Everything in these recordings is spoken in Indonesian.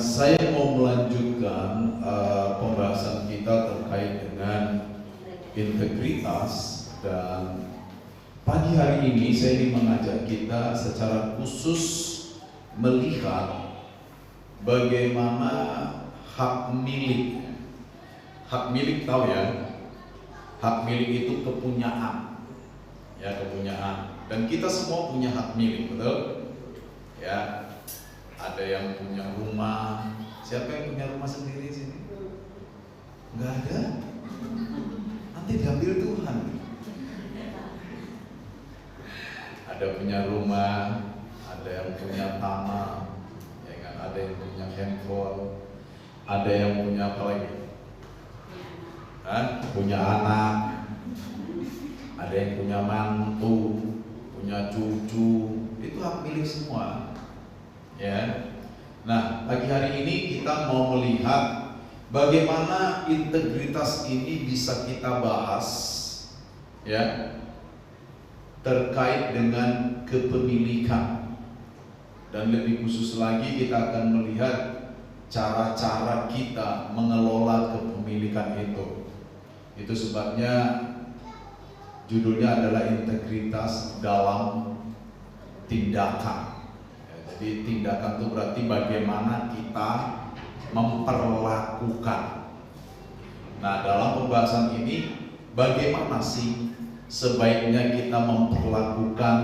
Saya mau melanjutkan pembahasan kita terkait dengan integritas, dan pagi hari ini saya ingin mengajak kita secara khusus melihat bagaimana hak milik. Hak milik, tahu ya? Hak milik itu kepunyaan, ya, kepunyaan. Dan kita semua punya hak milik, betul? Ya. Ada yang punya rumah. Siapa yang punya rumah sendiri di sini? Enggak ada. Nanti diambil Tuhan. Ada punya rumah, ada yang punya tanah, ya kan? Ada yang punya handphone, ada yang punya apa lagi? Punya anak, ada yang punya mantu, punya cucu. Itu hak milik semua. Ya. Nah, pagi hari ini kita mau melihat bagaimana integritas ini bisa kita bahas, ya, terkait dengan kepemilikan. Dan lebih khusus lagi kita akan melihat cara-cara kita mengelola kepemilikan itu. Itu sebabnya judulnya adalah integritas dalam tindakan. Jadi tindakan itu berarti bagaimana kita memperlakukan. Nah, dalam pembahasan ini bagaimana sih sebaiknya kita memperlakukan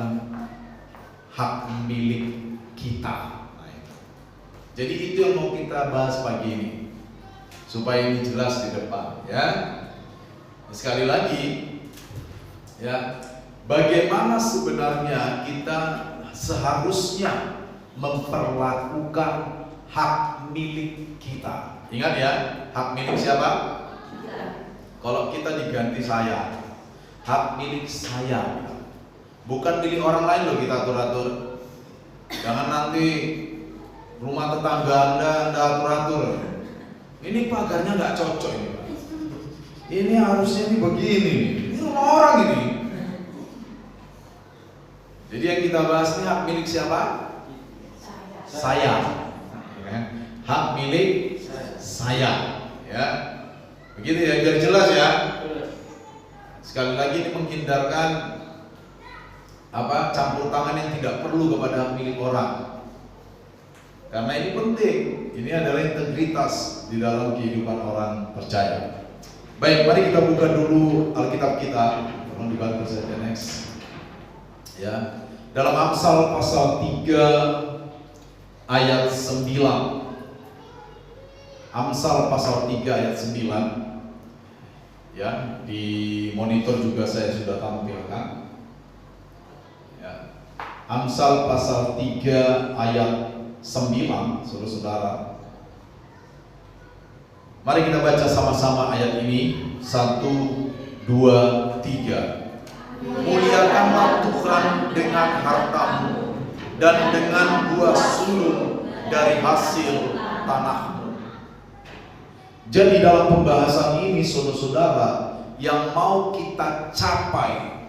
hak milik kita. Nah, jadi itu yang mau kita bahas pagi ini, supaya ini jelas di depan, ya. Sekali lagi, ya, bagaimana sebenarnya kita seharusnya memperlakukan hak milik kita. Ingat ya, hak milik siapa? Kalau kita diganti saya, hak milik saya, bukan milik orang lain loh kita atur-atur. Jangan nanti rumah tetangga Anda atur-atur. Ini pagarnya nggak cocok ini. Ini harusnya ini begini. Ini rumah orang ini. Jadi yang kita bahas ini hak milik siapa? Saya. Hak milik saya, ya. Begitu ya, biar jelas ya. Sekali lagi ini menghindarkan campur tangan yang tidak perlu kepada hak milik orang. Karena ini penting. Ini adalah integritas di dalam kehidupan orang percaya. Baik, mari kita buka dulu Alkitab kita. Tolong dibantu saja, next. Ya. Dalam Amsal pasal 3 ayat 9. Amsal pasal 3 ayat 9. Ya, di monitor juga saya sudah tampilkan. Ya. Amsal pasal 3 ayat 9, saudara-saudara. Mari kita baca sama-sama ayat ini. 1, 2, 3. Muliakanlah Tuhan dengan hartamu dan dengan buah sulung dari hasil tanahmu. Jadi dalam pembahasan ini, saudara-saudara, yang mau kita capai,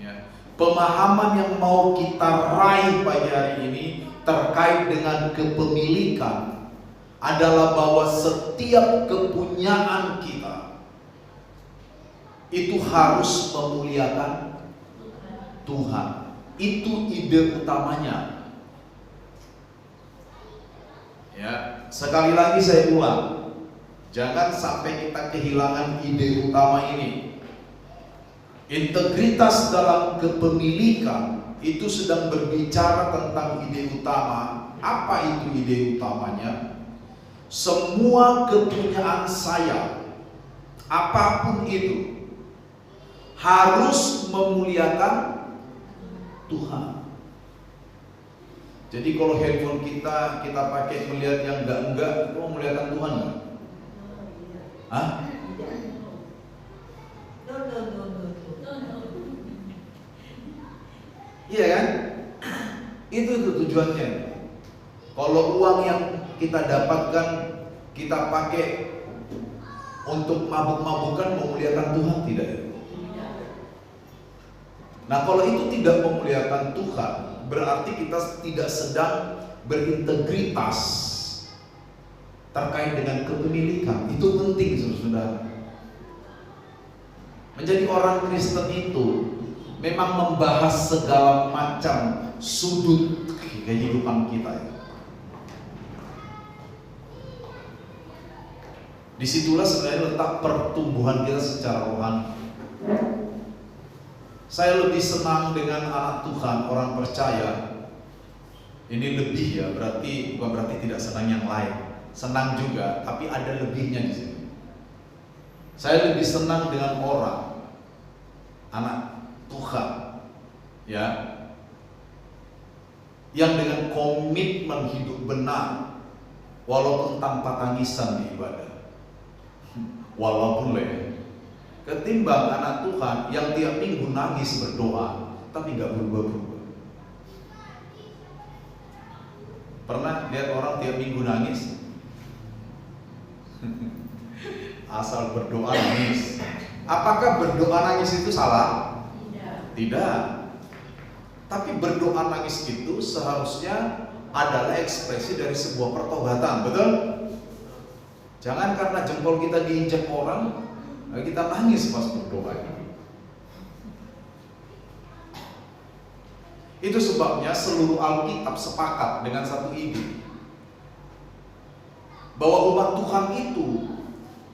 ya, pemahaman yang mau kita raih pagi hari ini terkait dengan kepemilikan adalah bahwa setiap kepunyaan kita itu harus memuliakan Tuhan. Itu ide utamanya. Ya, sekali lagi saya ulang, jangan sampai kita kehilangan ide utama ini. Integritas dalam kepemilikan itu sedang berbicara tentang ide utama. Apa itu ide utamanya? Semua kepunyaan saya, apapun itu, harus memuliakan Tuhan. Jadi kalau handphone kita pakai melihat yang enggak, itu memuliakan Tuhan nggak? Hah? Iya kan? Itu tujuannya. Kalau uang yang kita dapatkan kita pakai untuk mabuk-mabukan, memuliakan Tuhan tidak? Nah, kalau itu tidak memuliakan Tuhan, berarti kita tidak sedang berintegritas terkait dengan kepemilikan. Itu penting, saudara. Menjadi orang Kristen itu memang membahas segala macam sudut kehidupan kita. Disitulah sebenarnya letak pertumbuhan kita secara rohani. Saya lebih senang dengan anak Tuhan, orang percaya. Ini lebih ya, bukan berarti tidak senang yang lain. Senang juga, tapi ada lebihnya di sini. Saya lebih senang dengan orang, anak Tuhan, ya, yang dengan komitmen hidup benar, walaupun tanpa tangisan di ibadah, walaupun ketimbang anak Tuhan yang tiap minggu nangis berdoa, tapi nggak berubah-ubah. Pernah lihat orang tiap minggu nangis? Asal berdoa nangis. Apakah berdoa nangis itu salah? Tidak. Tapi berdoa nangis itu seharusnya adalah ekspresi dari sebuah pertobatan, betul? Jangan karena jempol kita diinjak orang, kita nangis pas berdoa. Itu sebabnya seluruh Alkitab sepakat dengan satu ide, bahwa umat Tuhan itu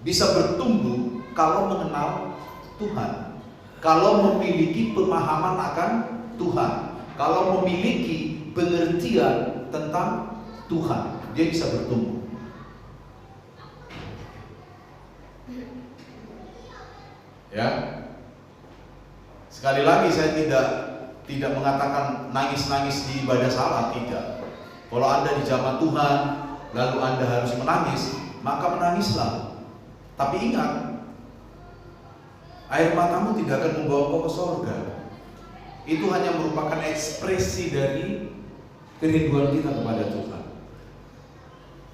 bisa bertumbuh kalau mengenal Tuhan, kalau memiliki pemahaman akan Tuhan, kalau memiliki pengertian tentang Tuhan, dia bisa bertumbuh. Ya, sekali lagi saya tidak mengatakan nangis-nangis di ibadah salah, tidak. Kalau Anda di jamaah Tuhan, lalu Anda harus menangis, maka menangislah. Tapi ingat, air matamu tidak akan membawa kau ke surga. Itu hanya merupakan ekspresi dari kerinduan kita kepada Tuhan.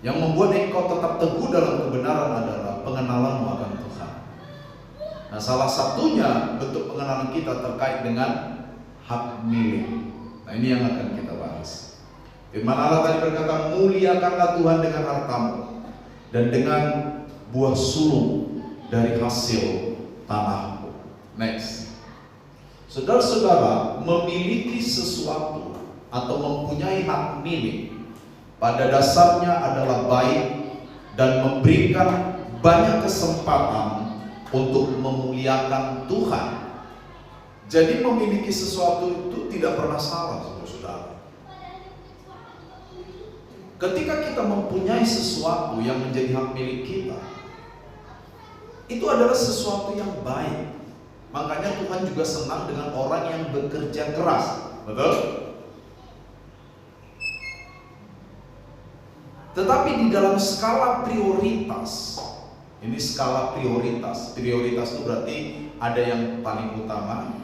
Yang membuat engkau tetap teguh dalam kebenaran adalah pengenalanmu akan Tuhan. Nah, salah satunya bentuk pengenalan kita terkait dengan hak milik. Nah, ini yang akan kita bahas. Firman Allah tadi berkata, muliakanlah Tuhan dengan hartamu dan dengan buah sulung dari hasil tanahmu. Next. Saudara-saudara, memiliki sesuatu atau mempunyai hak milik pada dasarnya adalah baik dan memberikan banyak kesempatan untuk memuliakan Tuhan. Jadi memiliki sesuatu itu tidak pernah salah, saudara. Ketika kita mempunyai sesuatu yang menjadi hak milik kita, itu adalah sesuatu yang baik. Makanya Tuhan juga senang dengan orang yang bekerja keras, betul? Tetapi di dalam skala prioritas, ini skala prioritas itu berarti ada yang paling utama,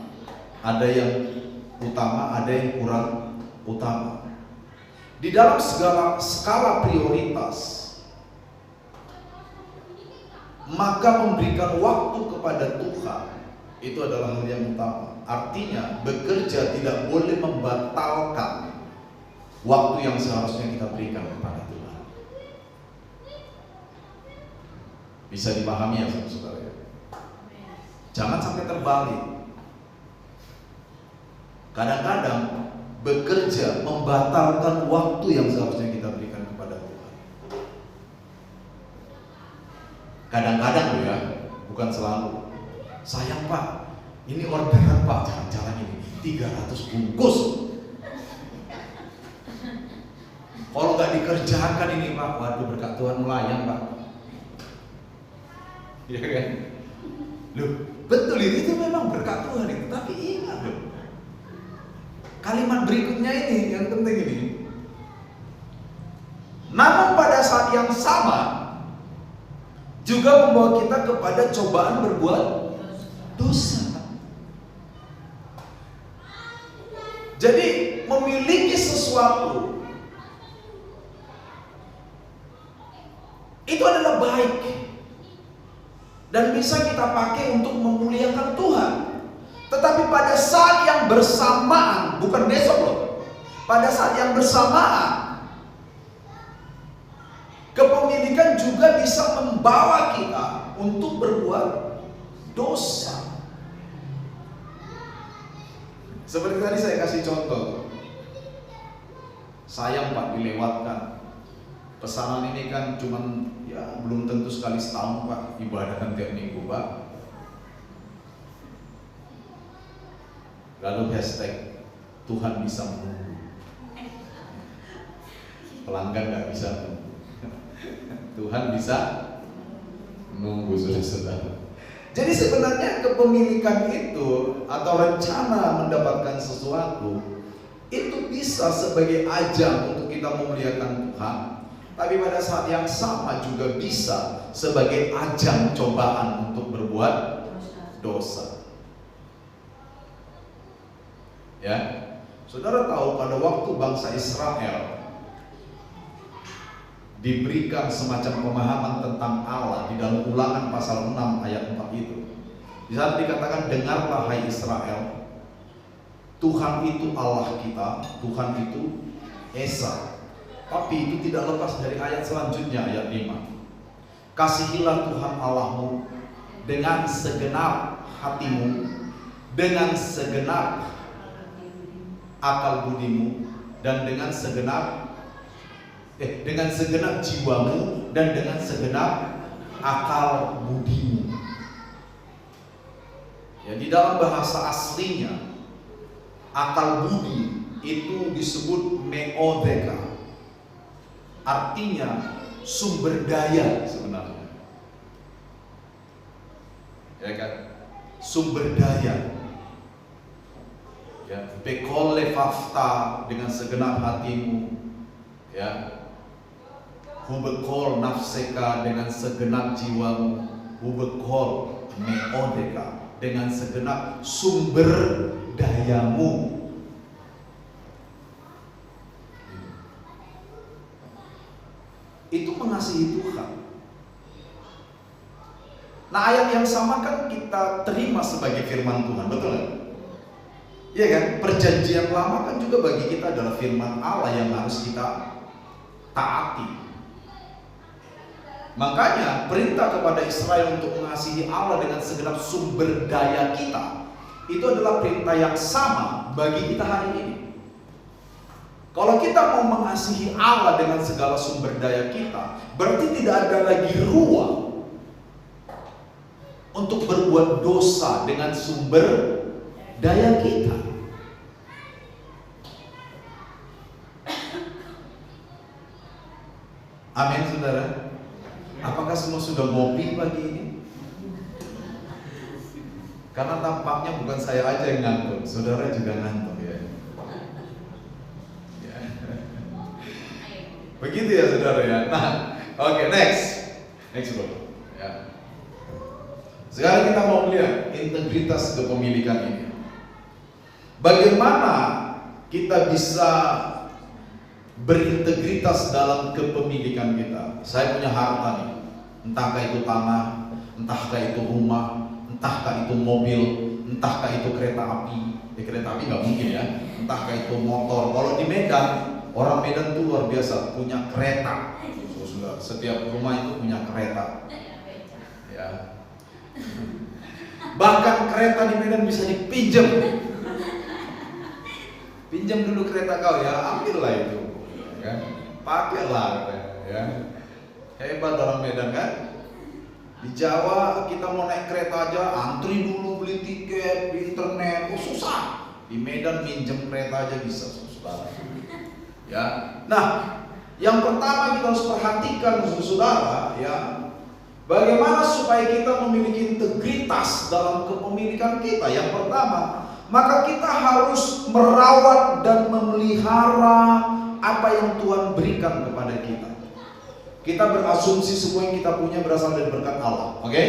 ada yang utama, ada yang kurang utama. Di dalam skala prioritas, maka memberikan waktu kepada Tuhan itu adalah hal yang utama. Artinya bekerja tidak boleh membatalkan waktu yang seharusnya kita berikan kepada Tuhan. Bisa dipahami ya saudara? Jangan sampai terbalik. Kadang-kadang bekerja membatalkan waktu yang seharusnya kita berikan kepada Tuhan. Kadang-kadang loh ya, bukan selalu. Sayang Pak, ini orderan Pak, jangan-jangan ini 300 bungkus. Kalau nggak dikerjakan ini Pak, waduh berkat Tuhan melayang Pak. Iya kan? Loh, betul itu memang berkat Tuhan itu, tapi ingat loh. Kalimat berikutnya ini yang penting ini. Namun pada saat yang sama juga membawa kita kepada cobaan berbuat dosa. Jadi memiliki sesuatu itu adalah baik dan bisa kita pakai untuk memuliakan Tuhan. Tetapi pada saat yang bersamaan, bukan besok loh, pada saat yang bersamaan Kepemilikan juga bisa membawa kita untuk berbuat dosa. Seperti tadi saya kasih contoh. Sayang Pak, dilewatkan. Pesanan ini kan cuman ya belum tentu sekali setahun Pak, ibadahkan tiap minggu Pak. Lalu hashtag Tuhan bisa menunggu. Pelanggan nggak bisa menunggu. Tuhan bisa menunggu, saudara-saudara. Jadi sebenarnya kepemilikan itu atau rencana mendapatkan sesuatu itu bisa sebagai ajang untuk kita memuliakan Tuhan, tapi pada saat yang sama juga bisa sebagai ajang cobaan untuk berbuat dosa. Ya, saudara tahu pada waktu bangsa Israel diberikan semacam pemahaman tentang Allah di dalam Ulangan pasal 6 ayat 4 itu. Di sana dikatakan, dengarlah hai Israel, Tuhan itu Allah kita, Tuhan itu Esa. Tapi itu tidak lepas dari ayat selanjutnya, ayat 5. Kasihilah Tuhan Allahmu dengan segenap hatimu, dengan segenap akal budimu, dan dengan segenap jiwamu, dan dengan segenap akal budimu. Ya, di dalam bahasa aslinya akal budi itu disebut meodeka, artinya sumber daya sebenarnya, ya kan, sumber daya. Ya, bekol lefafta, dengan segenap hatimu, ya, hubekol nafseka, dengan segenap jiwamu, hubekol meodeka, dengan segenap sumber dayamu. Itu mengasihi Tuhan. Nah, ayat yang sama kan kita terima sebagai firman Tuhan, betul kan? Iya kan? Perjanjian lama kan juga bagi kita adalah firman Allah yang harus kita taati. Makanya perintah kepada Israel untuk mengasihi Allah dengan segenap sumber daya kita, itu adalah perintah yang sama bagi kita hari ini. Kalau kita mau mengasihi Allah dengan segala sumber daya kita, berarti tidak ada lagi ruang untuk berbuat dosa dengan sumber daya kita. Amin, saudara. Apakah semua sudah ngopi pagi ini? Karena tampaknya bukan saya aja yang ngantuk, saudara juga ngantuk ya. Begitu ya saudara ya. Nah, oke, next bro. Ya. Sekarang kita mau melihat integritas kepemilikan ini. Bagaimana kita bisa berintegritas dalam kepemilikan kita? Saya punya harta nih, entahkah itu tanah, entahkah itu rumah, entahkah itu mobil, entahkah itu kereta api. Kereta api nggak mungkin ya. Entahkah itu motor. Kalau di Medan, orang Medan tuh luar biasa, punya kereta. Setiap rumah itu punya kereta. Ya. Bahkan kereta di Medan bisa dipinjam. Pinjam dulu kereta kau ya, ambillah itu. Ya. Pakailah, ya. Hebat orang Medan kan? Di Jawa kita mau naik kereta aja antri dulu, beli tiket di internet, susah. Di Medan minjem kereta aja bisa, saudara. Ya. Nah, yang pertama kita harus perhatikan, saudara, ya, bagaimana supaya kita memiliki integritas dalam kepemilikan kita. Yang pertama, maka kita harus merawat dan memelihara apa yang Tuhan berikan kepada kita. Kita berasumsi semua yang kita punya berasal dari berkat Allah, oke?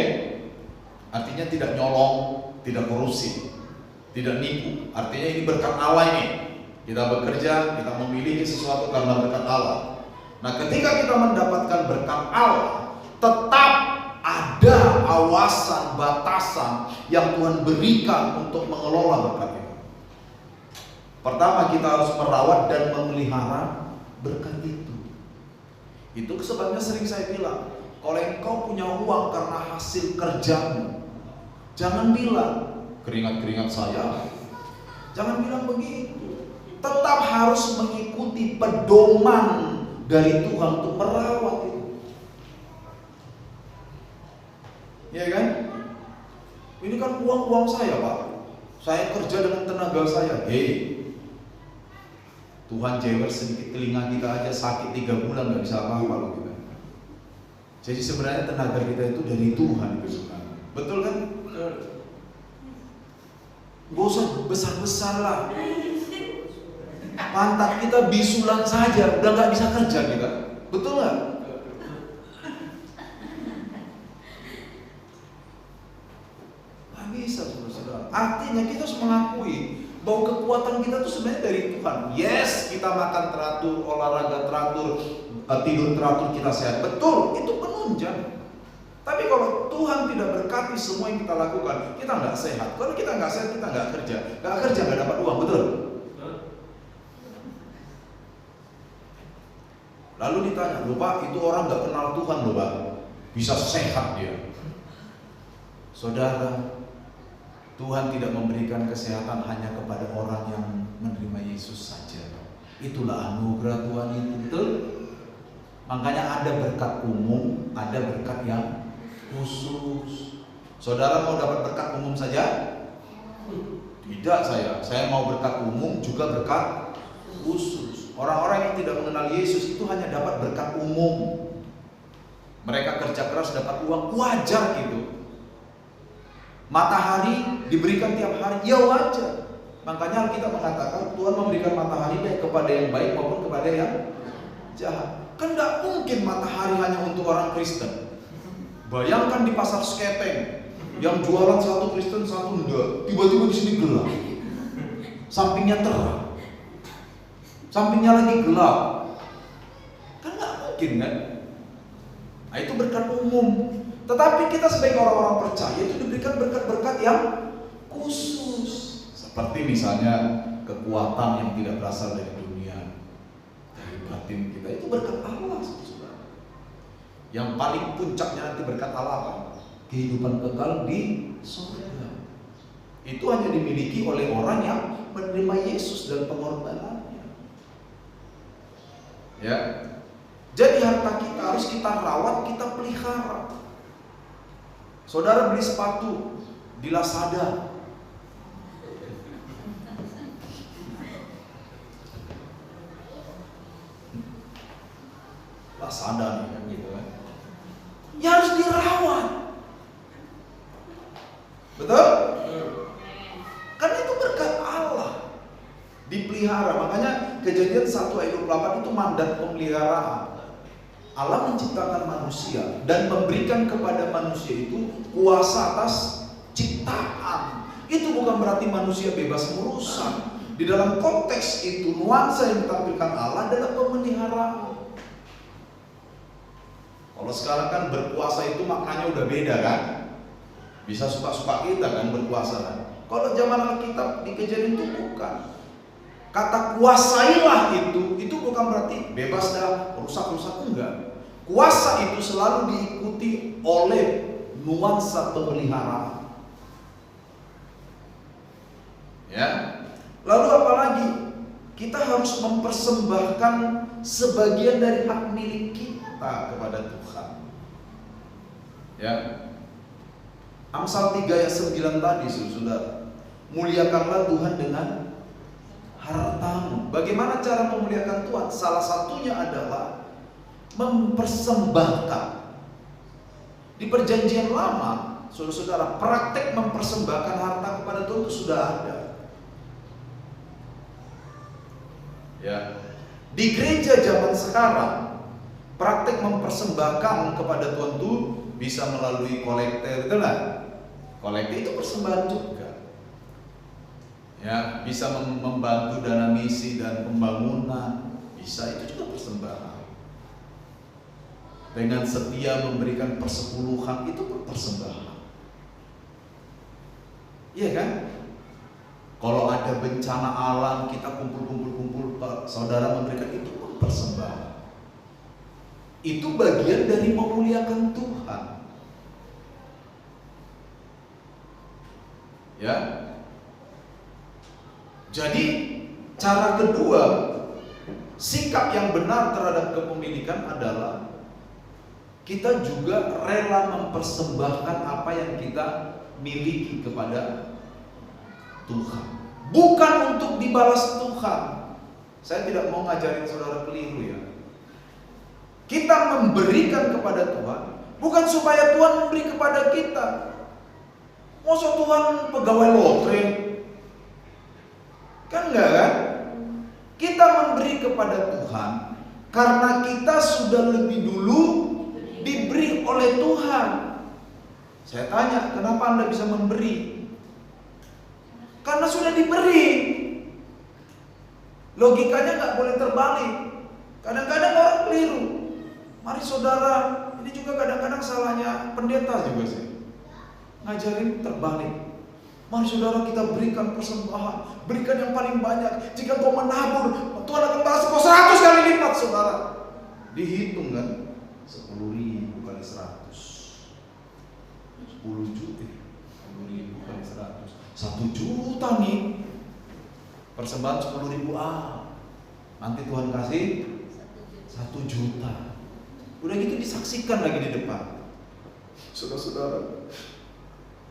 Artinya tidak nyolong, tidak korupsi, tidak nipu. Artinya ini berkat Allah ini. Kita bekerja, kita memiliki sesuatu karena berkat Allah. Nah, ketika kita mendapatkan berkat Allah, tetap ada awasan, batasan yang Tuhan berikan untuk mengelola berkat itu. Pertama, kita harus merawat dan memelihara berkat itu. Itu sebabnya sering saya bilang, kalau engkau punya uang karena hasil kerjamu, jangan bilang keringat-keringat saya. Jangan bilang begitu. Tetap harus mengikuti pedoman dari Tuhan untuk merawat itu. Ya kan? Ini kan uang saya, Pak. Saya kerja dengan tenaga saya. Hei, Tuhan jewer sedikit telinga kita aja sakit 3 bulan gak bisa apa-apa loh kita. Jadi sebenarnya tenaga kita itu dari Tuhan itu sebenarnya. Betul kan? Gak usah besar-besar lah. Pantat kita bisulan saja udah gak bisa kerja kita. Betul gak? Gak bisa saudara. Artinya kita harus mengakui bahwa kekuatan kita itu sebenarnya dari Tuhan. Yes, kita makan teratur, olahraga teratur, tidur teratur, kita sehat. Betul, itu penunjang. Tapi kalau Tuhan tidak berkati semua yang kita lakukan, kita nggak sehat. Kalau kita nggak sehat, kita nggak kerja. Nggak kerja, nggak dapat uang, betul? Lalu ditanya, loh Pak, itu orang nggak kenal Tuhan loh Pak, bisa sehat dia. Saudara, Tuhan tidak memberikan kesehatan hanya kepada orang yang menerima Yesus saja. Itulah anugerah Tuhan itu, betul? Makanya ada berkat umum, ada berkat yang khusus. Saudara mau dapat berkat umum saja? Tidak saya mau berkat umum juga berkat khusus. Orang-orang yang tidak mengenal Yesus itu hanya dapat berkat umum. Mereka kerja keras dapat uang, wajar gitu. Matahari diberikan tiap hari, ya wajar. Makanya Alkitab mengatakan Tuhan memberikan matahari baik kepada yang baik maupun kepada yang jahat. Kan gak mungkin matahari hanya untuk orang Kristen. Bayangkan di pasar Seketeng yang jualan satu Kristen satu enggak, tiba-tiba di sini gelap, sampingnya terang, sampingnya lagi gelap. Kan gak mungkin kan? Nah, itu berkat umum. Tetapi kita sebagai orang-orang percaya itu diberikan berkat-berkat yang khusus. Seperti misalnya kekuatan yang tidak berasal dari dunia, dari batin kita, itu berkat Allah, saudara. Yang paling puncaknya nanti berkat Allah apa? Kehidupan kekal di surga. Itu hanya dimiliki oleh orang yang menerima Yesus dan pengorbanannya. Ya. Jadi harta kita harus kita rawat, kita pelihara. Saudara beli sepatu di Lazada, nih kan gitu kan. Ya harus dirawat. Betul? Kan itu berkat Allah. Dipelihara. Makanya Kejadian 1 ayat 28 itu mandat pemeliharaan. Allah menciptakan manusia dan memberikan kepada manusia itu kuasa atas ciptaan. Itu bukan berarti manusia bebas merusak. Di dalam konteks itu nuansa yang ditampilkan Allah adalah pemeliharaan. Kalau sekarang kan berkuasa itu maknanya udah beda kan? Bisa suka-suka kita kan berkuasa kan? Kalau zaman Alkitab di Kejadian itu bukan. Kata kuasailah itu bukan berarti bebas dah rusak-rusak, enggak. Kuasa itu selalu diikuti oleh nuansa pemeliharaan. Ya. Lalu apalagi? Kita harus mempersembahkan sebagian dari hak milik kita kepada Tuhan. Ya. Amsal 3 ayat 9 tadi, saudara. Muliakanlah Tuhan dengan hartamu. Bagaimana cara memuliakan Tuhan? Salah satunya adalah mempersembahkan. Di perjanjian lama, saudara-saudara, praktek mempersembahkan harta kepada Tuhan itu sudah ada. Ya. Di gereja zaman sekarang, praktek mempersembahkan kepada Tuhan itu bisa melalui kolekte, betul nggak? Kolekte itu persembahan juga. Ya, bisa membantu dana misi dan pembangunan, bisa, itu juga persembahan. Dengan setia memberikan persepuluhan, itu pun persembahan. Iya kan? Kalau ada bencana alam, kita kumpul-kumpul, saudara memberikan, itu pun persembahan. Itu bagian dari memuliakan Tuhan. Ya. Jadi cara kedua, sikap yang benar terhadap kepemilikan adalah kita juga rela mempersembahkan apa yang kita miliki kepada Tuhan, bukan untuk dibalas Tuhan. Saya tidak mau ngajarin saudara keliru ya. Kita memberikan kepada Tuhan bukan supaya Tuhan memberi kepada kita. Masa Tuhan pegawai lotre? Kan enggak kan? Kita memberi kepada Tuhan karena kita sudah lebih dulu diberi oleh Tuhan. Saya tanya, kenapa Anda bisa memberi? Karena sudah diberi. Logikanya nggak boleh terbalik. Kadang-kadang orang keliru. Mari saudara, ini juga kadang-kadang salahnya pendeta juga sih. Ngajarin terbalik. Mari saudara, kita berikan persembahan, berikan yang paling banyak. Jika kau menabur, Tuhan akan balas kau 100 kali lipat, saudara. Dihitung kan, 10.000 kali 100, 10 juta, 10.000 kali 100, 1 juta nih. Persembahan 10.000 nanti Tuhan kasih 1 juta. Udah gitu disaksikan lagi di depan, saudara-saudara,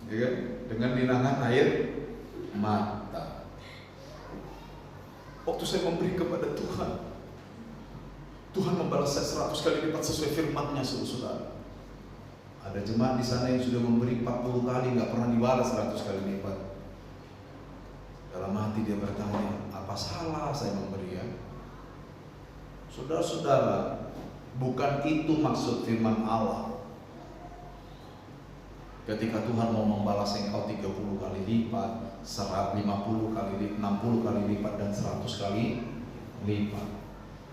ya kan? Dengan linangan air mata. Waktu saya memberi kepada Tuhan, Tuhan membalas saya 100 kali lipat sesuai firman-Nya, saudara. Ada jemaat di sana yang sudah memberi 40 kali, nggak pernah dibalas 100 kali lipat. Dalam hati dia bertanya, apa salah saya memberi ya? Saudara-saudara, bukan itu maksud firman Allah. Ketika Tuhan mau membalas engkau 30 kali lipat, 150 kali lipat, 60 kali lipat, dan 100 kali lipat.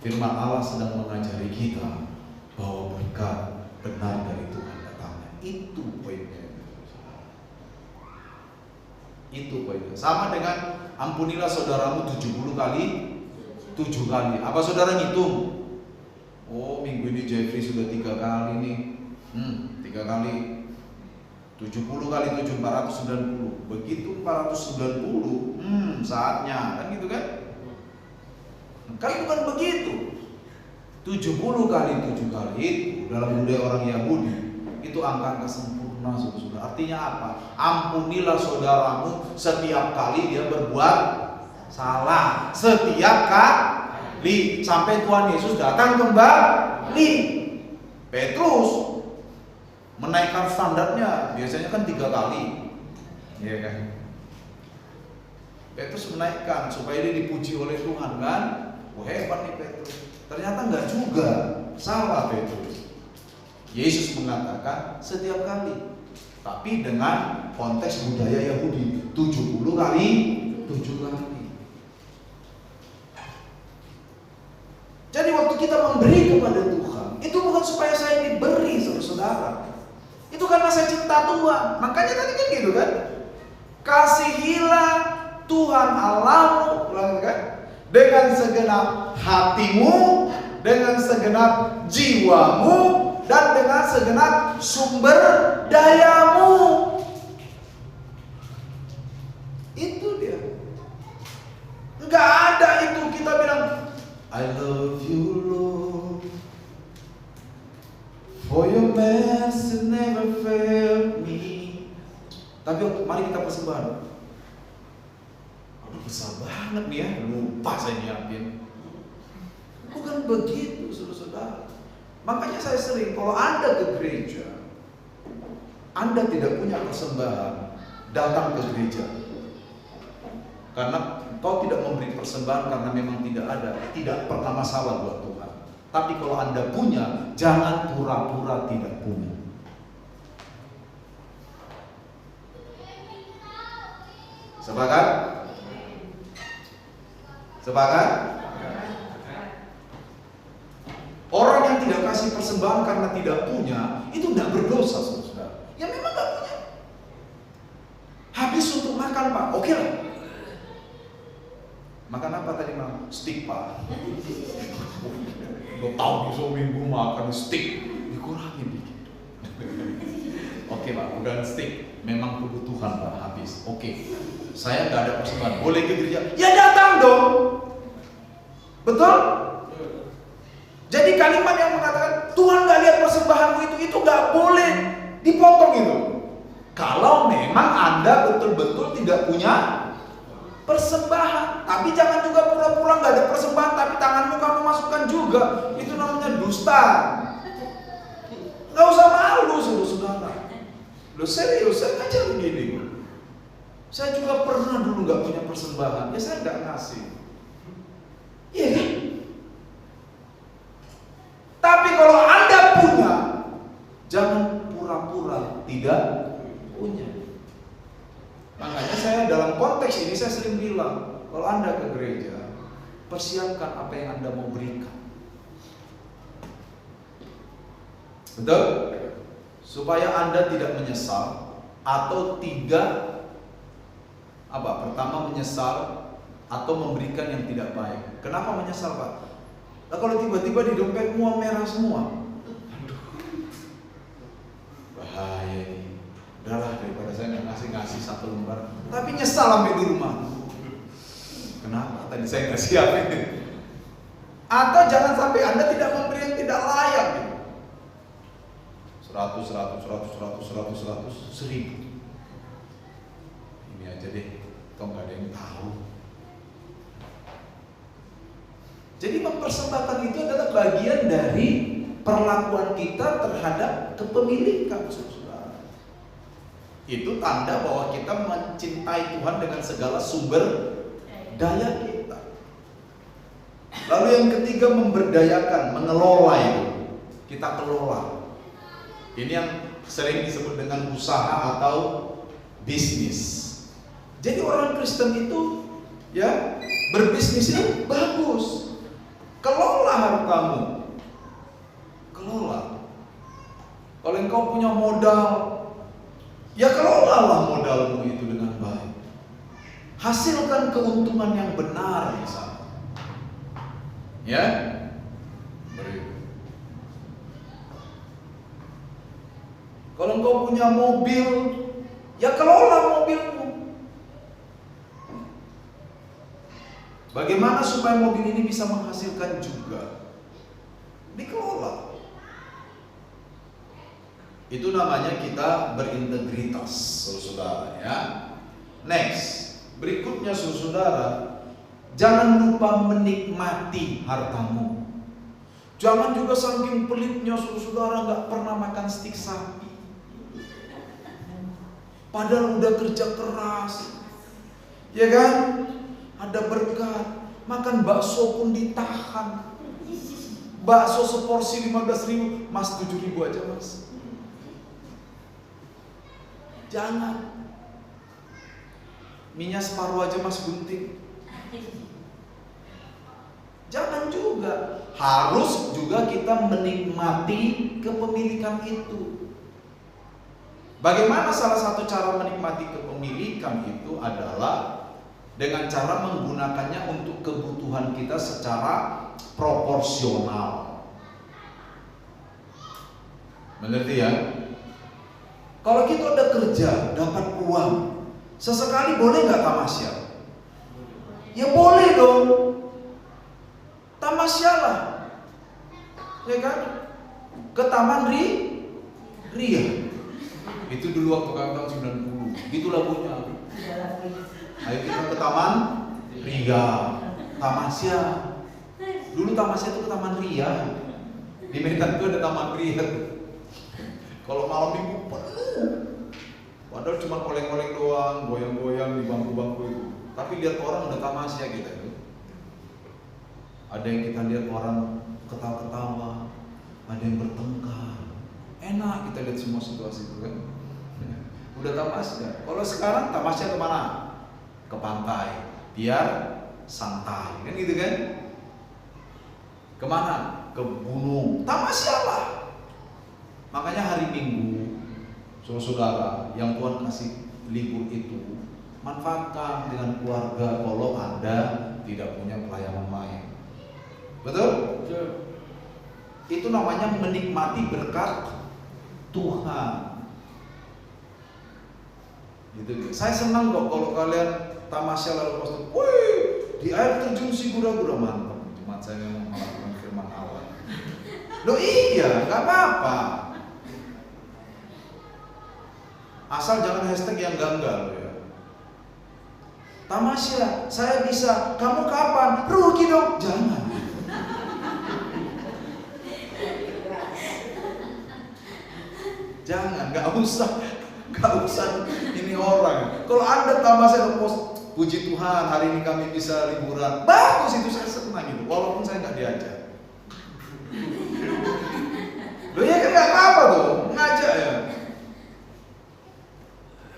Firman Allah sedang mengajari kita bahwa berkat benar dari Tuhan datangnya. Itu poinnya. Itu poinnya. Sama dengan ampunilah saudaramu 70 kali 7 kali. Apa saudara ngitung? Oh, minggu ini Jeffrey sudah 3 kali nih. 3 kali 70 kali 7, 490. Begitu 490, saatnya, kan gitu kan? Kan bukan begitu. 70 kali 7 kali itu dalam budaya orang Yahudi itu angka sempurna, saudara. Artinya apa? Ampunilah saudaramu setiap kali dia berbuat salah. Setiap kali sampai Tuhan Yesus datang kembali. Petrus menaikkan standarnya, biasanya kan 3 kali, ya kan? Petrus menaikkan supaya dia dipuji oleh Tuhan kan? Oh, hebat nih Petrus. Ternyata enggak juga, salah Petrus. Yesus mengatakan setiap kali, tapi dengan konteks budaya Yahudi 70 kali 7 kali. Jadi waktu kita memberi kepada Tuhan, itu bukan supaya saya diberi, saudara. Itu karena saya cinta Tuhan. Makanya tadi kan gitu kan, kasihilah Tuhan Allahmu, kan? Dengan segenap hatimu, dengan segenap jiwamu, dan dengan segenap sumber dayamu. Itu dia. Enggak ada itu kita bilang I love you Lord, for your mercy never failed me. Tapi mari kita persembahan. Aduh, besar banget nih ya, lupa saya nyiapin. Bukan begitu, saudara-saudara. Makanya saya sering, kalau Anda ke gereja, Anda tidak punya persembahan, datang ke gereja. Karena kau tidak memberi persembahan karena memang tidak ada, tidak pernah masalah buat Tuhan. Tapi kalau Anda punya, jangan pura-pura tidak punya. Sepakat? Sepakat? Orang yang tidak kasih persembahan karena tidak punya, itu tidak berdosa, saudara. Ya memang tidak punya. Habis untuk makan, Pak, oke lah. Makan apa tadi malam? Steak, Pak. Lo tahu seminggu makan steak, dikurangin dikit. Oke Pak, bukan steak, memang kebutuhan Pak habis. Oke, saya nggak ada persembahan, boleh ke gereja? Ya datang dong. Betul? Jadi kalimat yang mengatakan Tuhan nggak lihat persembahanmu itu nggak boleh dipotong itu. Kalau memang Anda betul-betul tidak punya persembahan, tapi jangan juga pura-pura nggak ada persembahan, tapi tanganmu kamu masukkan juga. Itu namanya dusta. Nggak usah malu, saudara. Loh serius, saya ngajar begini. Saya juga pernah dulu nggak punya persembahan, ya saya nggak ngasih. Iya kan? Tapi kalau Anda punya, jangan pura-pura tidak punya. Makanya saya dalam konteks ini saya sering bilang, kalau Anda ke gereja, persiapkan apa yang Anda mau berikan. Betul? Supaya Anda tidak menyesal atau tidak pertama menyesal atau memberikan yang tidak baik. Kenapa menyesal, Pak? Nah, kalau tiba-tiba di dompet uang merah semua, aduh, bahaya ini. Udahlah, daripada saya nggak ngasih satu lembar, tapi nyesal sampai di rumah. Kenapa tadi saya nggak siapin? Atau jangan sampai Anda tidak memberi yang tidak layak. 100, 1000. Ini aja deh, kok nggak ada yang tahu. Jadi mempersembahkan itu adalah bagian dari perlakuan kita terhadap kepemilikan, saudara. Itu tanda bahwa kita mencintai Tuhan dengan segala sumber daya kita. Lalu yang ketiga, memberdayakan, mengelola itu. Kita kelola. Ini yang sering disebut dengan usaha atau bisnis. Jadi orang Kristen itu ya berbisnis itu bagus. Kelola hartamu. Kelola. Kalau engkau punya modal, ya kelolalah modalmu itu dengan baik. Hasilkan keuntungan yang benar misalnya. Ya. Kalau engkau punya mobil, ya kelola mobilmu. Bagaimana supaya mobil ini bisa menghasilkan juga? Dikelola. Itu namanya kita berintegritas, saudara ya. Next, berikutnya saudara, jangan lupa menikmati hartamu. Jangan juga saking pelitnya saudara nggak pernah makan stik sapi. Padahal udah kerja keras, ya kan? Ada berkat, makan bakso pun ditahan. Bakso seporsi 15.000, mas 7.000 aja mas. Jangan. Minyak separuh aja mas gunting. Jangan juga. Harus juga kita menikmati kepemilikan itu. Bagaimana salah satu cara menikmati kepemilikan itu adalah dengan cara menggunakannya untuk kebutuhan kita secara proporsional. Mengerti ya? Kalau kita udah kerja, dapat uang, sesekali boleh nggak tamasya? Ya boleh dong. Tamasyalah, ya kan? Ke Taman Ria. Itu dulu waktu tahun 90. Itu lagunya. Ayo kita ke Taman Ria, tamasya. Dulu tamasya itu ke Taman Ria. Di Medan itu ada Taman Ria. Kalau malam minggu penuh. Padahal cuma oleng-oleng doang, goyang-goyang di bangku-bangku itu. Tapi lihat orang udah tamasya gitu. Ada yang kita lihat orang ketawa-ketawa, ada yang bertengkar. Enak kita lihat semua situasi itu kan. Udah tamasya. Kalau sekarang tamasya kemana? Ke pantai, biar santai, kan gitu kan? Kemana? Ke gunung, tamasyalah. Makanya hari Minggu, saudara yang Tuhan kasih libur itu, manfaatkan dengan keluarga kalau Anda tidak punya pelayanan lain. Betul? Itu namanya menikmati berkat Tuhan. Gitu. Saya senang kok kalau kalian tamasya lalu pas, wih, di air terjun Sigura-gura, mantap. Cuma saya mau melakukan firman Allah. Loh iya, nggak apa-apa. Asal jangan hashtag yang ganggal ya. Tamasya, saya bisa, kamu kapan? Rugi dong. Jangan. Jangan, nggak usah ini orang. Kalau Anda tamasya post, puji Tuhan hari ini kami bisa liburan, bagus, itu saya senang itu, walaupun saya nggak diajak. Loh ya kan nggak apa-apa tuh, ngajak ya.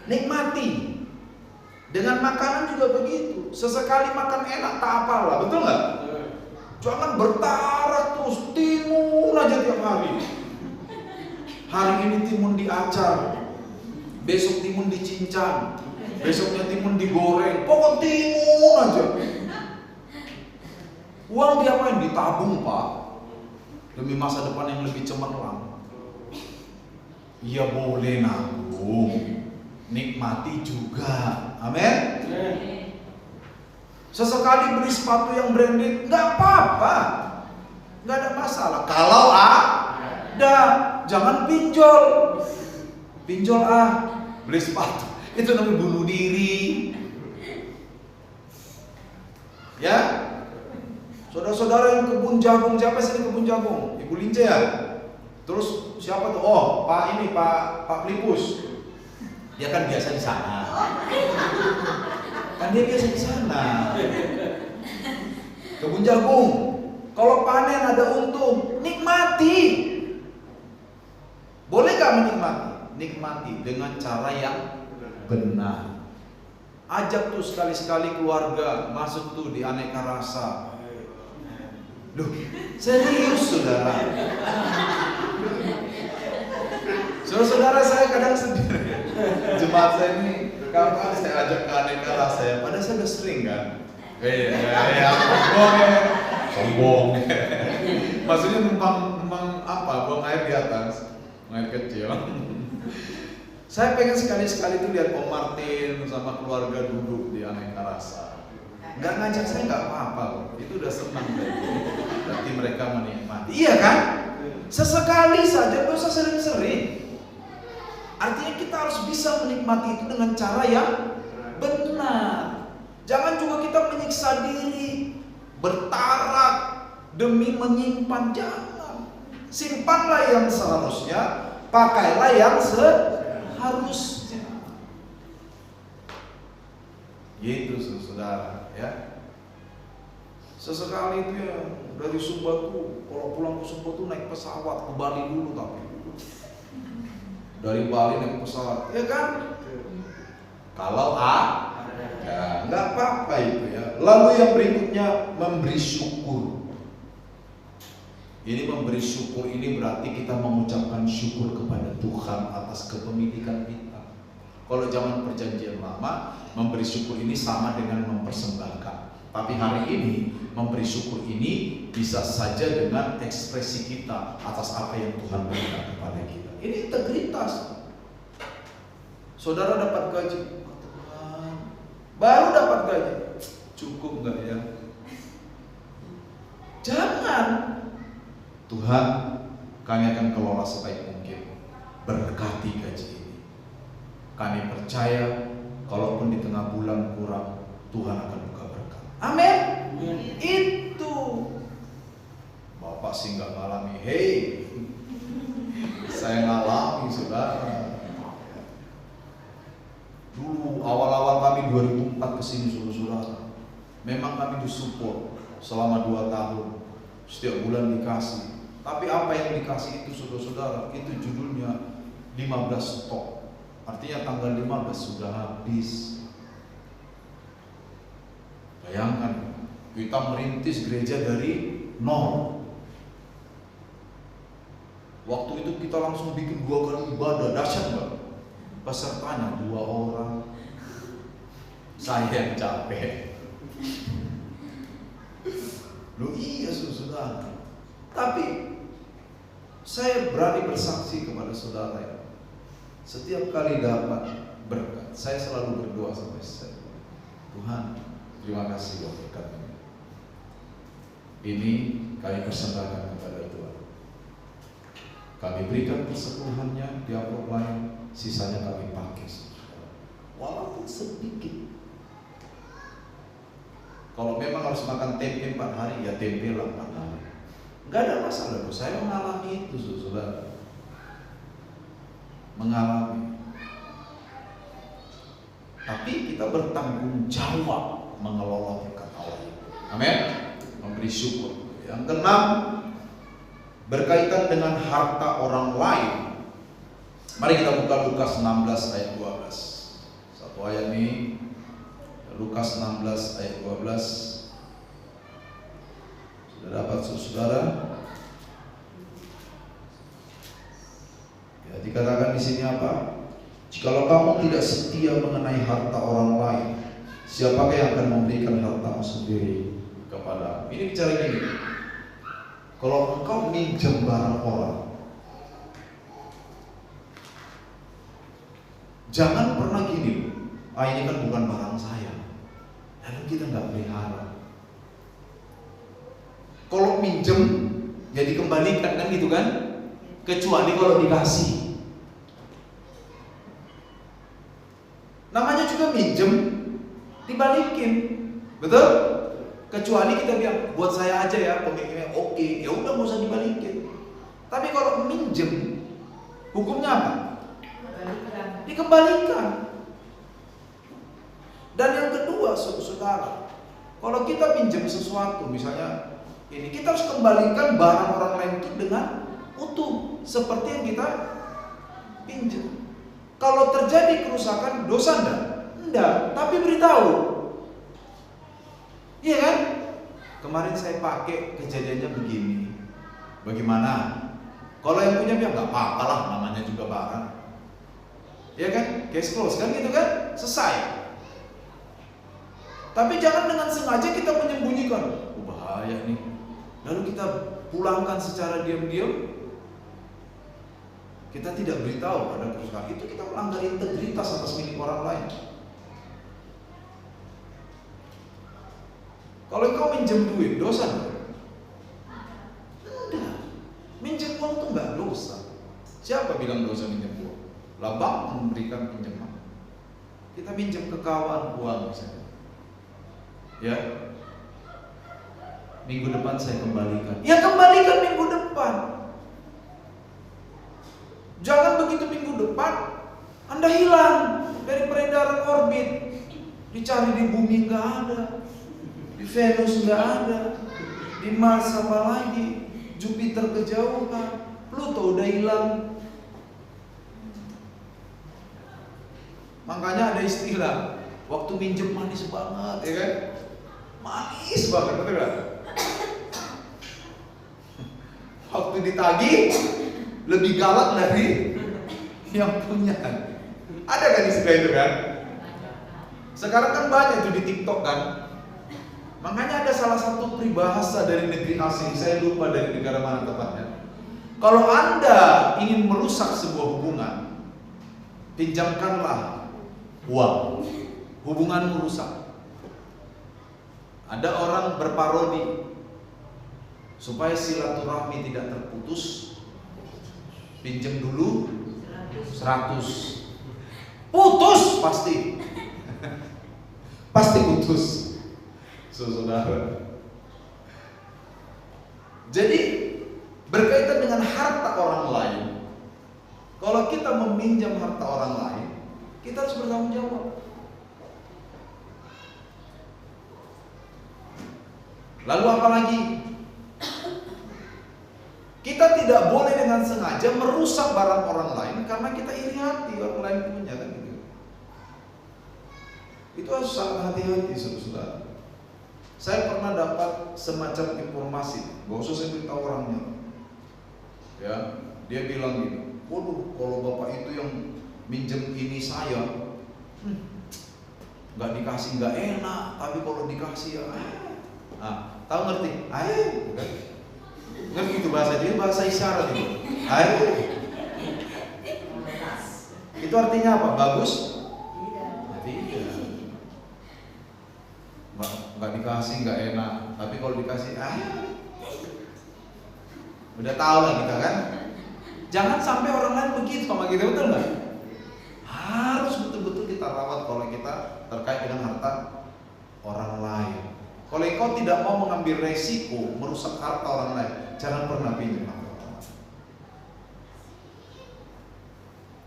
Nikmati. Dengan makanan juga begitu. Sesekali makan enak tak apalah, betul nggak? Jangan bertarak terus, timun aja tiap hari. Hari ini timun diacar, besok timun dicincang, besoknya timun digoreng, pokok timun aja. Uang diapain? Ditabung Pak, demi masa depan yang lebih cemerlang. Ya boleh nabung, nikmati juga, amin. Sesekali beli sepatu yang branded, nggak apa-apa, nggak ada masalah. Kalau ada, jangan pinjol beli sepatu, itu namanya bunuh diri. Ya, saudara-saudara yang kebun jagung, siapa sih kebun jagung? Ibu Lince ya. Terus siapa tuh? Oh, Pak Filipus. Dia kan biasa di sana. Kan dia biasa di sana. Kebun jagung. Kalau panen ada untung, nikmati. Boleh gak menikmati? Nikmati dengan cara yang benar. Ajak tuh sekali-sekali keluarga masuk tuh di aneka rasa. Loh, serius saudara. Saudara saya kadang sendiri. Jemaat saya ini kapan saya ajak ke aneka rasa ya? Padahal saya udah sering kan. Sombong. Maksudnya numpang apa? Buang air di atas. Air kecil. Saya pengen sekali-sekali tuh lihat Om Martin sama keluarga duduk di aneka rasa. Nggak ngajak saya nggak apa-apa kok. Itu udah senang berarti mereka menikmati. Iya kan? Sesekali saja, nggak usah sering-sering. Artinya kita harus bisa menikmati itu dengan cara yang benar. Jangan juga kita menyiksa diri, bertarak demi menyimpan. Jangan. Simpanlah yang seharusnya, pakailah yang seharusnya. Gitu saudara ya. Sesekali itu ya dari Sumba tuh, kalau pulang ke Sumba tuh naik pesawat ke Bali dulu tapi. Dari Bali naik pesawat, ya kan? Kalau ya nggak apa-apa itu ya. Lalu yang berikutnya memberi syukur. Ini memberi syukur ini berarti kita mengucapkan syukur kepada Tuhan atas kepemilikan kita. Kalau zaman perjanjian lama, memberi syukur ini sama dengan mempersembahkan. Tapi hari ini memberi syukur ini bisa saja dengan ekspresi kita atas apa yang Tuhan berikan kepada kita. Ini integritas. Saudara dapat gaji, Tuhan, baru dapat gaji, cukup nggak ya? Jangan. Tuhan, kami akan kelola sebaik mungkin. Berkati gaji ini. Kami percaya, kalaupun di tengah bulan kurang, Tuhan akan buka berkat. Amin. Itu. Bapak sih nggak ngalami. Hei, saya ngalami saudara. Dulu awal-awal kami 2004 kesini saudara. Memang kami disupport selama 2 tahun. Setiap bulan dikasih. Tapi apa yang dikasih itu saudara-saudara, itu judulnya 15 stok. Artinya tanggal 15 sudah habis. Bayangkan, kita merintis gereja dari nol. Waktu itu kita langsung bikin 2 kali ibadah, dahsyat banget. Pesertanya 2 orang. Saya yang capek. Loh iya saudara. Tapi Saya berani bersaksi kepada saudara ya, setiap kali dapat berkat, saya selalu berdoa sampai selesai. Tuhan, terima kasih buat berkat ini kami persembahkan kepada Tuhan. Kami berikan persepuluhannya di amplop lain, sisanya kami pakai, walaupun sedikit. Kalau memang harus makan tempe 4 hari, ya tempe lah 4 hari. Nggak ada masalah, saya mengalami itu, saudara. Mengalami. Tapi kita bertanggung jawab mengelola berkat Allah. Amin. Memberi syukur. Yang keenam, berkaitan dengan harta orang lain. Mari kita buka Lukas 16 ayat 12. Satu ayat ini, Lukas 16 ayat 12. Sudah dapat saudara? Ya, dikatakan di sini apa? Jikalau kamu tidak setia mengenai harta orang lain, siapakah yang akan memberikan hartamu sendiri kepada? Ini bicara gini. Kalau engkau minjem barang orang, jangan pernah gini, ini kan bukan barang saya, lalu kita nggak pelihara. Kalau minjem, ya dikembalikan kan gitu kan? Kecuali kalau dikasih. Namanya juga minjem, dibalikin, betul? Kecuali kita bilang buat saya aja ya, pemiliknya oke, ya udah nggak usah dibalikin. Tapi kalau minjem, hukumnya apa? Dikembalikan. Dan yang kedua, saudara, kalau kita pinjam sesuatu, misalnya ini, kita harus kembalikan barang orang lain itu dengan utuh, seperti yang kita pinjam. Kalau terjadi kerusakan, dosa enggak? Enggak, tapi beritahu. Iya kan? Kemarin saya pakai, kejadiannya begini. Bagaimana? Kalau yang punya bilang nggak apa-apa lah, namanya juga barang. Iya kan? Case close kan gitu kan? Selesai. Tapi jangan dengan sengaja kita menyembunyikan. Bahaya nih. Lalu kita pulangkan secara diam-diam. Kita tidak beritahu pada perusahaan itu, kita melanggar integritas atas milik orang lain. Kalau kau minjem duit, dosa enggak? Enggak. Minjem uang itu enggak dosa. Siapa bilang dosa minjem uang? Lah bank memberikan pinjaman. Kita minjem ke kawan uang misalnya. Ya. Minggu depan saya kembalikan. Ya kembalikan minggu depan. Jangan begitu minggu depan Anda hilang dari peredaran orbit. Dicari di bumi nggak ada, di Venus nggak ada, di Mars apa lagi, Jupiter kejauhan, Pluto udah hilang. Makanya ada istilah, waktu minjem manis banget, ya kan? Manis banget, betul kan? Waktu ditagih lebih galak dari yang punya. Ada kan istilah itu kan? Sekarang kan banyak itu di TikTok kan. Makanya ada salah satu peribahasa dari negeri asing, saya lupa dari negara mana tepatnya. Kalau Anda ingin merusak sebuah hubungan, pinjamkanlah uang, hubunganmu rusak. Ada orang berparodi supaya silaturahmi tidak terputus, pinjam dulu 100. Putus pasti. Pasti putus. Saudara. Jadi berkaitan dengan harta orang lain, kalau kita meminjam harta orang lain, kita harus bertanggung jawab. Lalu apa lagi? Kita tidak boleh dengan sengaja merusak barang orang lain karena kita iri hati orang lain punya kan gitu. Itu harus sangat hati-hati saudara. Saya pernah dapat semacam informasi, gak usah saya beritahu orangnya. Ya, dia bilang gitu, waduh kalau bapak itu yang minjem ini saya, nggak dikasih nggak enak, tapi kalau dikasih ya, tahu ngerti? Ngerti itu bahasa, jadi bahasa isyarat itu. Ayo. Itu artinya apa? Bagus? Tidak. Nggak dikasih nggak enak, tapi kalau dikasih udah tahu lah kita kan. Jangan sampai orang lain begitu sama kita, betul nggak? Harus betul-betul kita rawat kalau kita terkait dengan harta orang lain. Kalau engkau tidak mau mengambil resiko merusak harta orang lain, jangan pernah pinjam harta orang lain.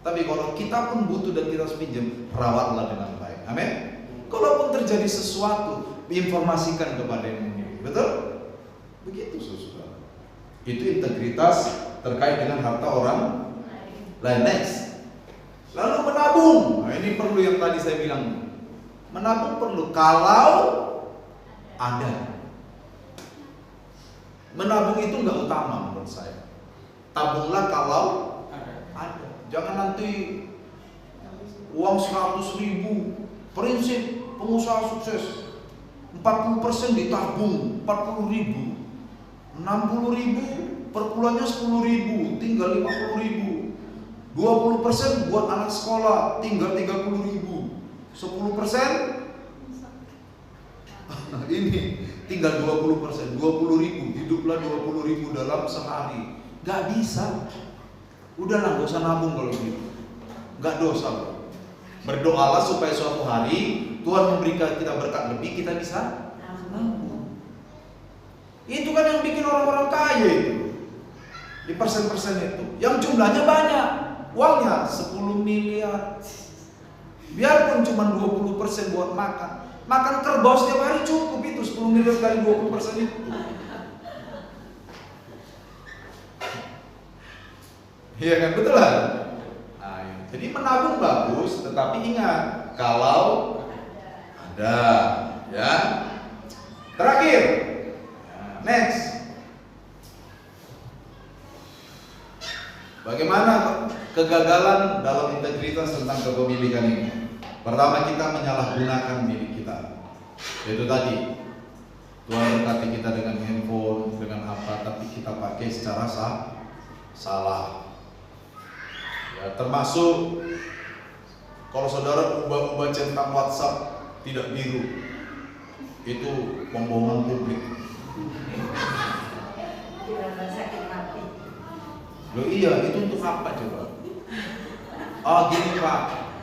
Tapi kalau kita pun butuh dan kita harus pinjam, rawatlah dengan baik. Amin. Kalaupun terjadi sesuatu, informasikan kepada yang memiliki. Betul? Begitu saudara. Itu integritas terkait dengan harta orang lain. Next. Lalu menabung. Nah, ini perlu yang tadi saya bilang. Menabung perlu kalau ada. Menabung itu nggak utama menurut saya. Tabunglah kalau ada. Jangan nanti uang 100.000. Prinsip pengusaha sukses 40% ditabung, 40.000, 60.000 per bulannya 10.000, tinggal 50.000. 20% buat anak sekolah, tinggal 30.000. 10% ini tinggal 20%, 20.000, hiduplah 20.000 dalam sehari. Gak bisa. Udahlah, gak usah nabung kalau gitu. Gak dosa loh. Berdoalah supaya suatu hari Tuhan memberikan kita berkat lebih, kita bisa nabung. Itu kan yang bikin orang-orang kaya itu. Di persen-persen itu, yang jumlahnya banyak, uangnya 10 miliar. Biarpun cuma 20% buat makan. Makan kerbau setiap hari cukup itu, 10 miliar kali 20% itu. Iya kan, betul kan? Jadi menabung bagus, tetapi ingat kalau ada, ya. Terakhir, next. Bagaimana kegagalan dalam integritas tentang kepemilikan ini? Pertama, kita menyalahgunakan milik kita. Yaitu tadi, Tuhan berkati kita dengan handphone, dengan apa, tapi kita pakai secara salah. Ya, termasuk kalau saudara ubah-ubah centang WhatsApp tidak biru, itu pembohongan publik. Loh iya, itu untuk apa coba? Gini Pak,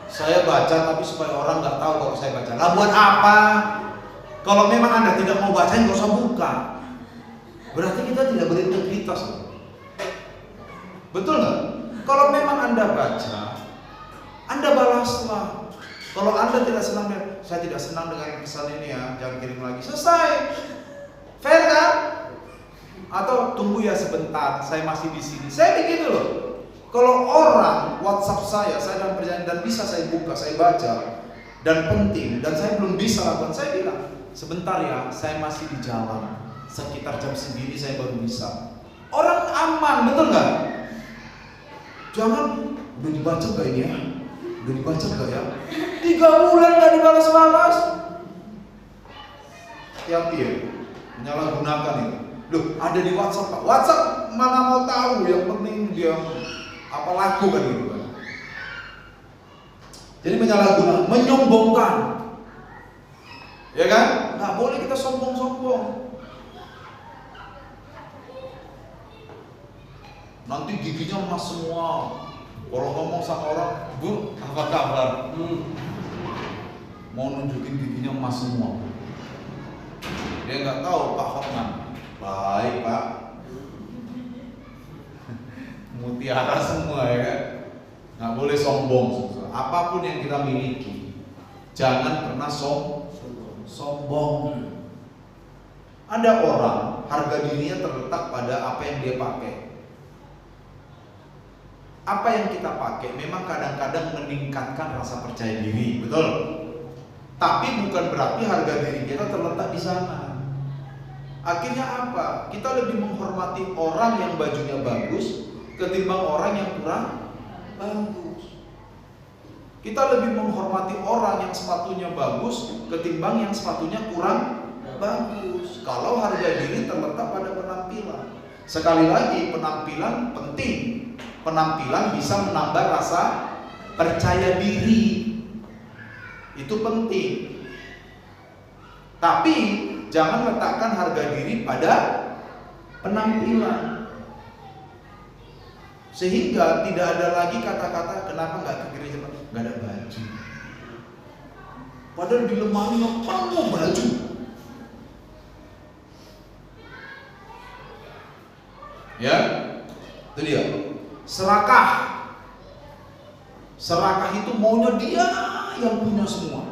saya baca tapi supaya orang nggak tahu kalau saya baca. Lah buat apa? Kalau memang Anda tidak mau baca, nggak usah buka. Berarti kita tidak berintegritas. Betul nggak? Kalau memang Anda baca, Anda balaslah. Kalau Anda tidak senang, saya tidak senang dengan pesan ini ya, jangan kirim lagi. Selesai. Fair kan? Atau tunggu ya sebentar, saya masih di sini. Saya begitu loh. Kalau orang WhatsApp saya dalam perjalanan dan bisa saya buka, saya baca dan penting dan saya belum bisa lakukan, saya bilang, sebentar ya, saya masih di jalan. Sekitar jam segini saya baru bisa. Orang aman, betul nggak? Jangan, udah dibaca gak ini ya? Udah dibaca gak ya? 3 bulan gak dibalas-balas. Hati-hati ya, menyalahgunakan itu. Loh, ada di WhatsApp Pak. WhatsApp mana mau tahu, yang penting dia apa laku kan gitu kan. Jadi menyalahgunakan, menyombongkan. Ya kan? Gak boleh kita sombong-sombong. Nanti giginya emas semua. Kalau ngomong sama orang, Bu, apa kabar? Mau nunjukin giginya emas semua. Dia nggak tahu Pak Hotman. Baik Pak. Mutiara semua ya kan. Nggak boleh sombong. Apapun yang kita miliki, jangan pernah sombong. Ada orang harga dirinya terletak pada apa yang dia pakai. Apa yang kita pakai memang kadang-kadang meningkatkan rasa percaya diri, betul? Tapi bukan berarti harga diri kita terletak di sana. Akhirnya apa? Kita lebih menghormati orang yang bajunya bagus ketimbang orang yang kurang bagus. Kita lebih menghormati orang yang sepatunya bagus ketimbang yang sepatunya kurang bagus. Kalau harga diri terletak pada penampilan. Sekali lagi, penampilan penting. Penampilan bisa menambah rasa percaya diri. Itu penting. Tapi jangan letakkan harga diri pada penampilan. Sehingga tidak ada lagi kata-kata kenapa nggak ke gereja, nggak ada baju. Padahal di lemarinya penuh baju. Ya, itu dia. Serakah. Serakah itu maunya dia yang punya semua.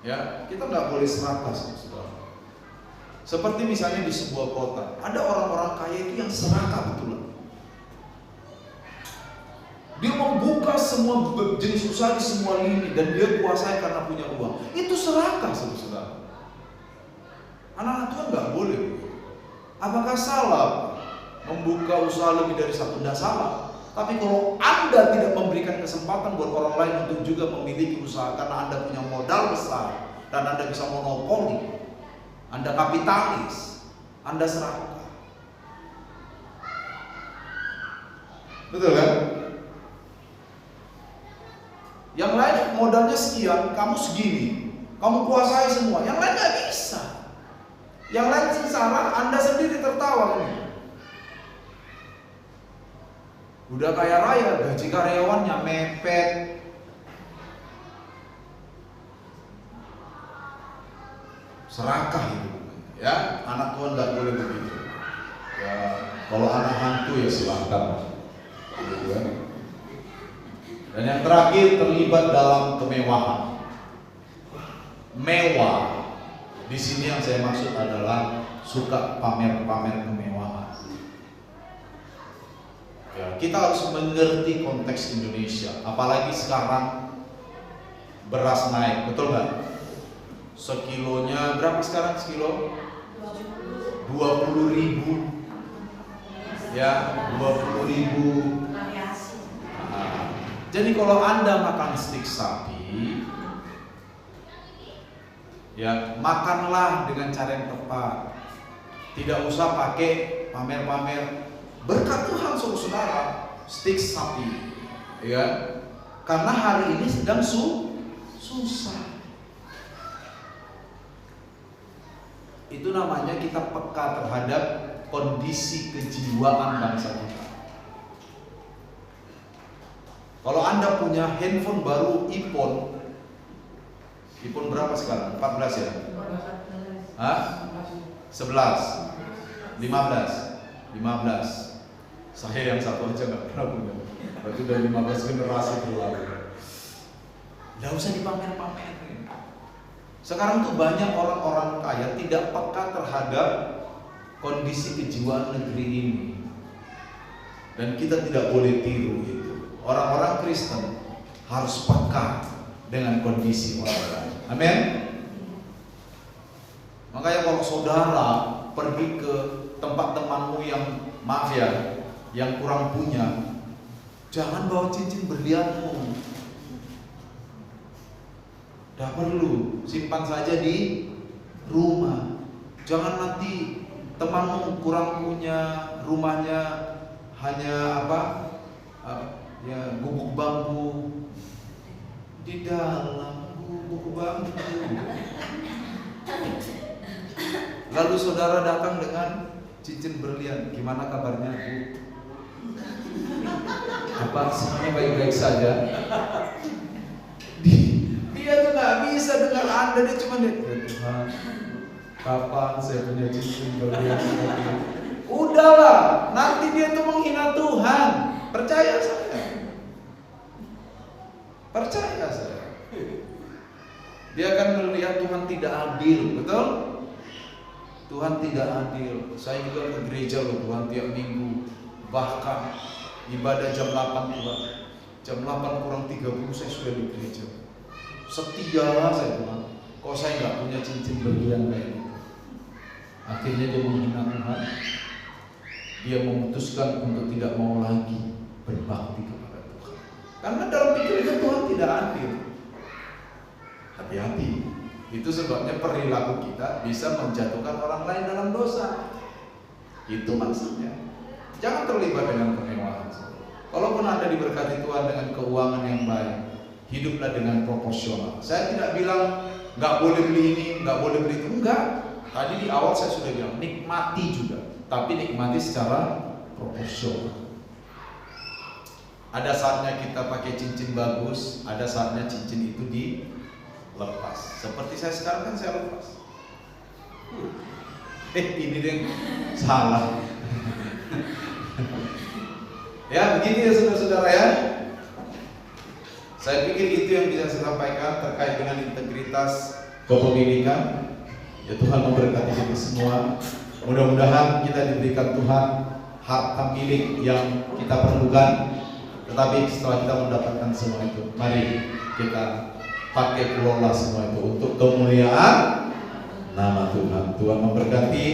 Ya, kita nggak boleh serakah, saudara. Seperti misalnya di sebuah kota, ada orang-orang kaya itu yang serakah betul. Dia membuka semua jenis usaha di semua lini dan dia kuasai karena punya uang. Itu serakah, saudara. Anak-anak Tuhan nggak boleh. Apakah salah membuka usaha lebih dari satu? Tidak salah. Tapi kalau Anda tidak memberikan kesempatan buat orang lain untuk juga memiliki usaha karena Anda punya modal besar dan Anda bisa monopoli, Anda kapitalis, Anda serakah. Betul kan? Yang lain modalnya sekian, kamu segini, kamu kuasai semua. Yang lain nggak bisa. Yang lain sengsara, Anda sendiri tertawa kan? Udah kaya raya, gaji karyawannya mepet. Serakah itu, ya. Anak Tuhan nggak boleh begitu. Ya, kalau anak hantu ya silahkan. Gitu kan? Dan yang terakhir, terlibat dalam kemewahan. Mewah. Di sini yang saya maksud adalah suka pamer-pamer kemewahan. Ya, kita harus mengerti konteks Indonesia, apalagi sekarang beras naik, betul nggak? Sekilonya berapa sekarang sekilo? 20.000. Ya, 20.000. Nah, jadi kalau Anda makan stik sapi, ya, makanlah dengan cara yang tepat. Tidak usah pakai pamer-pamer. Berkat Tuhan saudara, stik sapi, ya. Karena hari ini sedang susah. Itu namanya kita peka terhadap kondisi kejiwaan bangsa kita. Kalau Anda punya handphone baru iPhone berapa sekarang? 14 ya? Hah? 11? 15? Saya yang satu aja gak pernah punya. Berarti udah 15 generasi berlalu. Gak usah dipamer-pamerin. Sekarang tuh banyak orang-orang kaya tidak peka terhadap kondisi kejiwaan negeri ini. Dan kita tidak boleh tiru itu. Orang-orang Kristen harus peka dengan kondisi orang lain. Amin. Makanya kalau saudara pergi ke tempat temanmu yang maaf ya, yang kurang punya, jangan bawa cincin berlianmu. Tidak perlu, simpan saja di rumah. Jangan nanti temanmu kurang punya, rumahnya hanya ya gubuk bambu, di dalam gubuk bambu. Lalu saudara datang dengan cincin berlian, gimana kabarnya Bu? Apa semuanya baik-baik saja? Dia tuh nggak bisa dengar Anda, dia cuma ya Tuhan, kapan saya punya cincin berlian lagi? Udahlah, nanti dia tuh menghina Tuhan. Percaya saya. Percaya saya. Dia akan melihat Tuhan tidak adil, betul? Tuhan tidak adil. Saya juga ke gereja loh Tuhan tiap minggu. Bahkan ibadah jam 8 Tuhan. Jam 8 kurang 30 saya sudah di gereja. Setia saya Tuhan. Kok saya nggak punya cincin berlian kayak gitu? Akhirnya dia menghina Tuhan. Dia memutuskan untuk tidak mau lagi berbakti kepada Tuhan. Karena dalam pikirannya Tuhan tidak adil. Hati-hati. Itu sebabnya perilaku kita bisa menjatuhkan orang lain dalam dosa. Itu maksudnya. Jangan terlibat dengan kemewahan. Kalaupun Anda diberkati Tuhan dengan keuangan yang baik, hiduplah dengan proporsional. Saya tidak bilang nggak boleh beli ini, nggak boleh beli itu. Enggak. Tadi di awal saya sudah bilang nikmati juga, tapi nikmati secara proporsional. Ada saatnya kita pakai cincin bagus, ada saatnya cincin itu dilepas. Seperti saya sekarang kan saya lepas. Ini deh salah. Ya begini ya saudara-saudara ya. Saya pikir itu yang bisa saya sampaikan terkait dengan integritas kepemilikan. Ya Tuhan memberkati kita semua. Mudah-mudahan kita diberikan Tuhan harta milik yang kita perlukan. Tetapi setelah kita mendapatkan semua itu, mari kita pakai kelola semua itu untuk kemuliaan nama Tuhan. Tuhan memberkati.